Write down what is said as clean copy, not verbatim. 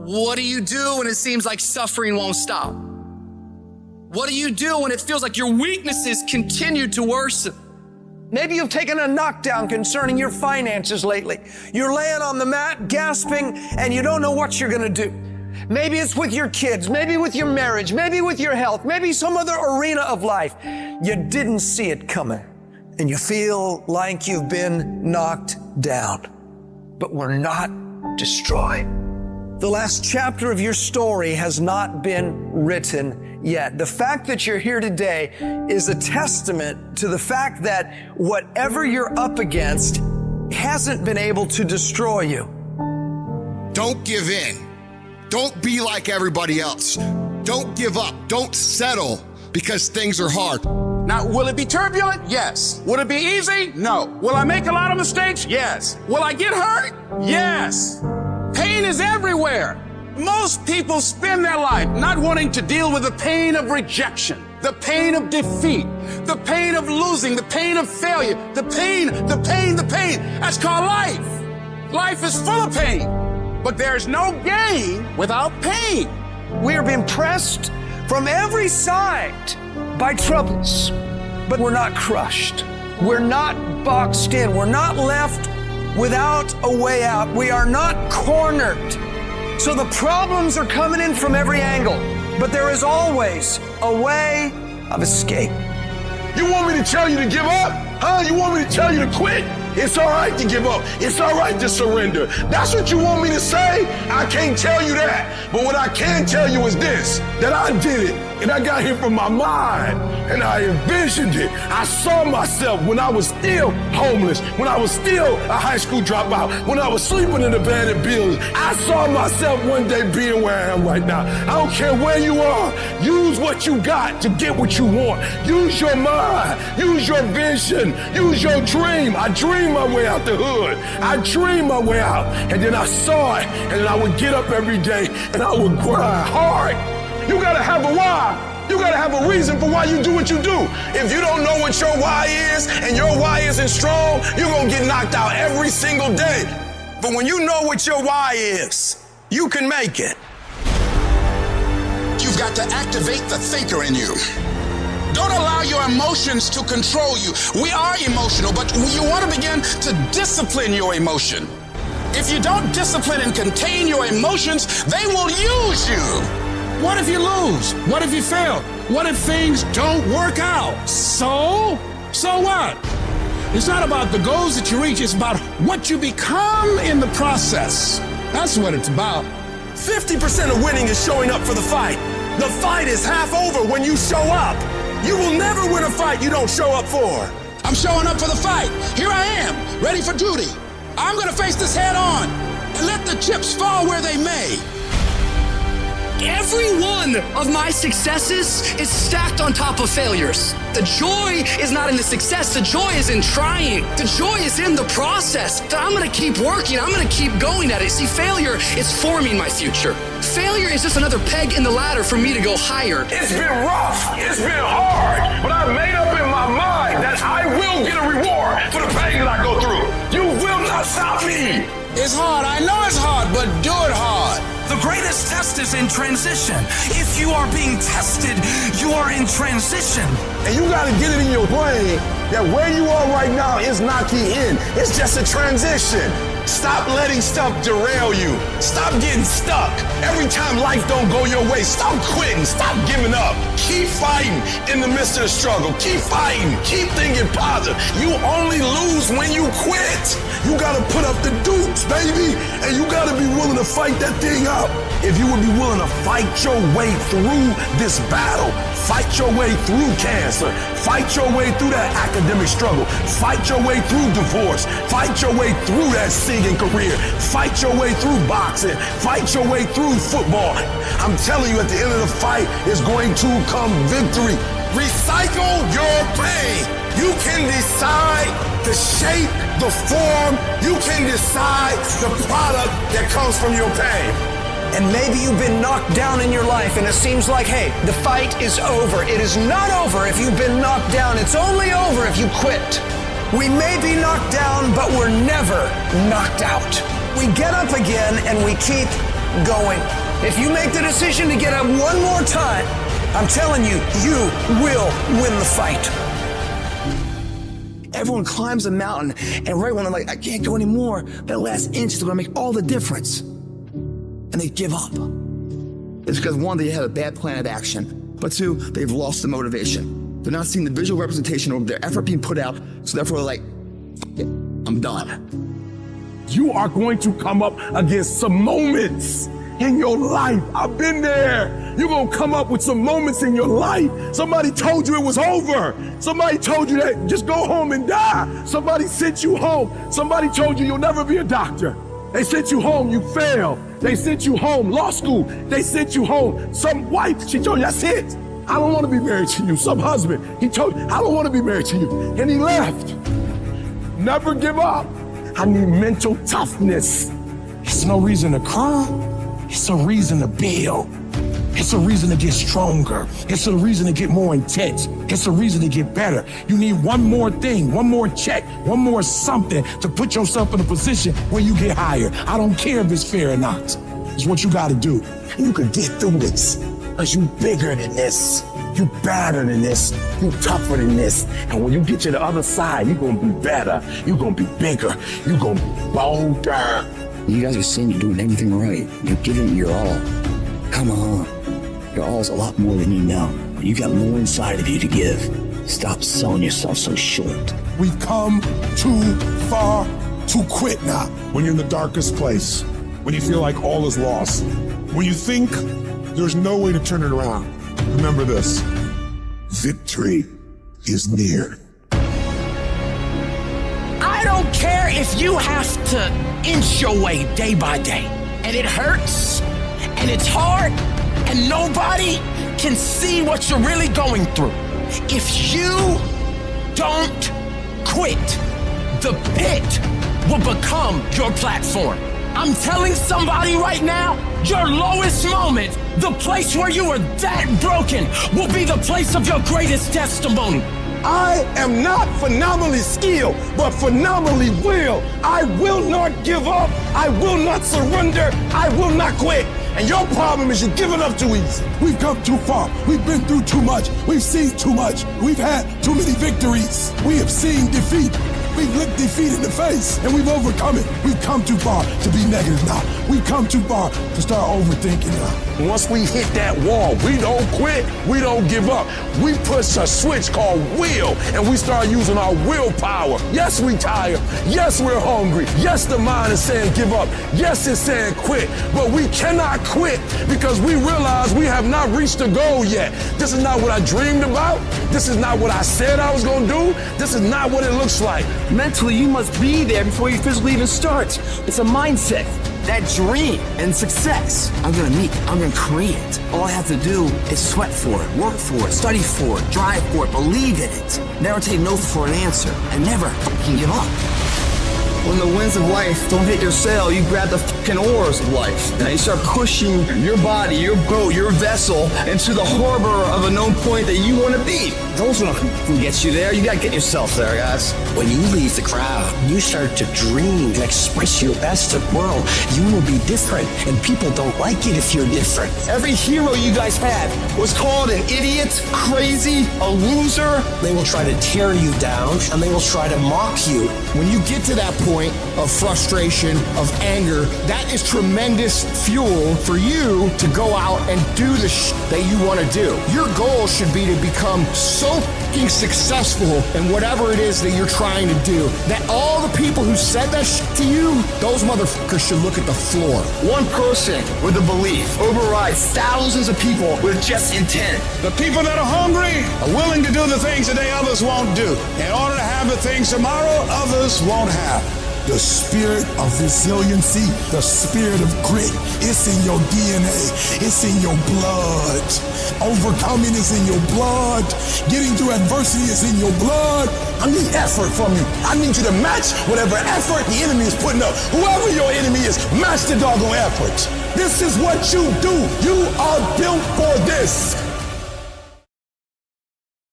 What do you do when it seems like suffering won't stop? What do you do when it feels like your weaknesses continue to worsen? Maybe you've taken a knockdown concerning your finances lately. You're laying on the mat, gasping, and you don't know what you're going to do. Maybe it's with your kids, maybe with your marriage, maybe with your health, maybe some other arena of life. You didn't see it coming, and you feel like you've been knocked down. But we're not destroyed. The last chapter of your story has not been written yet. The fact that you're here today is a testament to the fact that whatever you're up against hasn't been able to destroy you. Don't give in. Don't be like everybody else. Don't give up. Don't settle because things are hard. Now, will it be turbulent? Yes. Will it be easy? No. Will I make a lot of mistakes? Yes. Will I get hurt? Yes. Pain is everywhere. Most people spend their life not wanting to deal with the pain of rejection, the pain of defeat, the pain of losing, the pain of failure, the pain. That's called life. Life is full of pain, but there's no gain without pain. We are being pressed from every side by troubles, but we're not crushed. We're not boxed in. We're not left without a way out. We are not cornered. So the problems are coming in from every angle, but there is always a way of escape. You want me to tell you to give up? Huh? You want me to tell you to quit? It's all right to give up. It's all right to surrender. That's what you want me to say? I can't tell you that. But what I can tell you is this, that I did it, and I got here from my mind, and I envisioned it. I saw myself when I was still homeless, when I was still a high school dropout, when I was sleeping in abandoned buildings. I saw myself one day being where I am right now. I don't care where you are. Use what you got to get what you want. Use your mind. Use your vision. Use your dream. I dreamed my way out the hood. I dreamed my way out, and then I saw it, and then I would get up every day, and I would grind hard. You gotta have a why. You gotta have a reason for why you do what you do. If you don't know what your why is, and your why isn't strong, you're gonna get knocked out every single day. But when you know what your why is, you can make it. You've got to activate the thinker in you. Don't allow your emotions to control you. We are emotional, but you want to begin to discipline your emotion. If you don't discipline and contain your emotions, they will use you. What if you lose? What if you fail? What if things don't work out? So what? It's not about the goals that you reach. It's about what you become in the process. That's what it's about. 50% of winning is showing up for the fight. The fight is half over when you show up. You will never win a fight you don't show up for. I'm showing up for the fight. Here I am, ready for duty. I'm gonna face this head on and let the chips fall where they may. Every one of my successes is stacked on top of failures. The joy is not in the success. The joy is in trying. The joy is in the process. That I'm going to keep working. I'm going to keep going at it. See, failure is forming my future. Failure is just another peg in the ladder for me to go higher. It's been rough. It's been hard. But I made up in my mind that I will get a reward for the pain that I go through. You will not stop me. It's hard. I know it's hard, but do it hard. The greatest test is in transition. If you are being tested, you are in transition. And you got to get it in your brain that where you are right now is not the end. It's just a transition. Stop letting stuff derail you. Stop getting stuck. Every time life don't go your way, stop quitting. Stop giving up. Keep fighting in the midst of the struggle. Keep fighting. Keep thinking positive. You only lose when you quit. You got to put up the dukes, baby. And you got to be willing to fight that thing out. If you would be willing to fight your way through this battle, fight your way through cancer, fight your way through that academic struggle, fight your way through divorce, fight your way through that singing career, fight your way through boxing, fight your way through football. I'm telling you, at the end of the fight is going to come victory. Recycle your pain. You can decide the shape, the form. You can decide the product that comes from your pain. And maybe you've been knocked down in your life and it seems like, hey, the fight is over. It is not over if you've been knocked down. It's only over if you quit. We may be knocked down, but we're never knocked out. We get up again and we keep going. If you make the decision to get up one more time, I'm telling you, you will win the fight. Everyone climbs a mountain, and right when they're like, I can't go anymore, that last inch is gonna make all the difference. And they give up. It's because one, they had a bad plan of action, but two, they've lost the motivation. They're not seeing the visual representation of their effort being put out, so therefore they're like, yeah, I'm done. You are going to come up against some moments in your life. I've been there. You're going to come up with some moments in your life. Somebody told you it was over. Somebody told you that just go home and die. Somebody sent you home. Somebody told you you'll never be a doctor. They sent you home, you failed. They sent you home, law school. They sent you home. Some wife, she told you, that's it. I don't want to be married to you. Some husband, he told you, I don't want to be married to you. And he left. Never give up. I need mental toughness. It's no reason to cry. It's a reason to build. It's a reason to get stronger. It's a reason to get more intense. It's a reason to get better. You need one more thing, one more check, one more something to put yourself in a position where you get higher. I don't care if it's fair or not. It's what you got to do. You can get through this because you bigger than this. You better than this. You tougher than this. And when you get to the other side, you're going to be better. You're going to be bigger. You're going to be bolder. You guys are saying you're doing everything right. You're giving it your all. Come on. Your all is a lot more than you know. You got more inside of you to give. Stop selling yourself so short. We've come too far to quit now. When you're in the darkest place, when you feel like all is lost, when you think there's no way to turn it around, remember this: victory is near. I don't care if you have to inch your way day by day, and it hurts, and it's hard, and nobody can see what you're really going through. If you don't quit, the pit will become your platform. I'm telling somebody right now, your lowest moment, the place where you were that broken, will be the place of your greatest testimony. I am not phenomenally skilled, but phenomenally willed. I will not give up. I will not surrender. I will not quit. And your problem is you're giving up too easy. We've come too far. We've been through too much. We've seen too much. We've had too many victories. We have seen defeat. We've looked defeat in the face, and we've overcome it. We've come too far to be negative now. We've come too far to start overthinking now. Once we hit that wall, we don't quit, we don't give up. We push a switch called will, and we start using our willpower. Yes, we tired. Yes, we're hungry. Yes, the mind is saying give up. Yes, it's saying quit. But we cannot quit because we realize we have not reached the goal yet. This is not what I dreamed about. This is not what I said I was going to do. This is not what it looks like. Mentally, you must be there before you physically even start. It's a mindset. That dream and success, I'm gonna meet, I'm gonna create. All I have to do is sweat for it, work for it, study for it, drive for it, believe in it. Never take no for an answer, and never fucking give up. When the winds of life don't hit your sail, you grab the fucking oars of life. And you start pushing your body, your boat, your vessel into the harbor of a known point that you want to be. Those are not going to get you there. You got to get yourself there, guys. When you leave the crowd, you start to dream and express your best world. You will be different, and people don't like it if you're different. Every hero you guys had was called an idiot, crazy, a loser. They will try to tear you down, and they will try to mock you. When you get to that point of frustration, of anger, that is tremendous fuel for you to go out and do the that you want to do. Your goal should be to become so fucking successful in whatever it is that you're trying to do that all the people who said that to you, those motherfuckers should look at the floor. One person with a belief overrides thousands of people with just intent. The people that are hungry are willing to do the things today others won't do in order to have the things tomorrow others won't have. The spirit of resiliency, the spirit of grit, it's in your DNA, it's in your blood. Overcoming is in your blood. Getting through adversity is in your blood. I need effort from you. I need you to match whatever effort the enemy is putting up. Whoever your enemy is, match the doggone effort. This is what you do. You are built for this.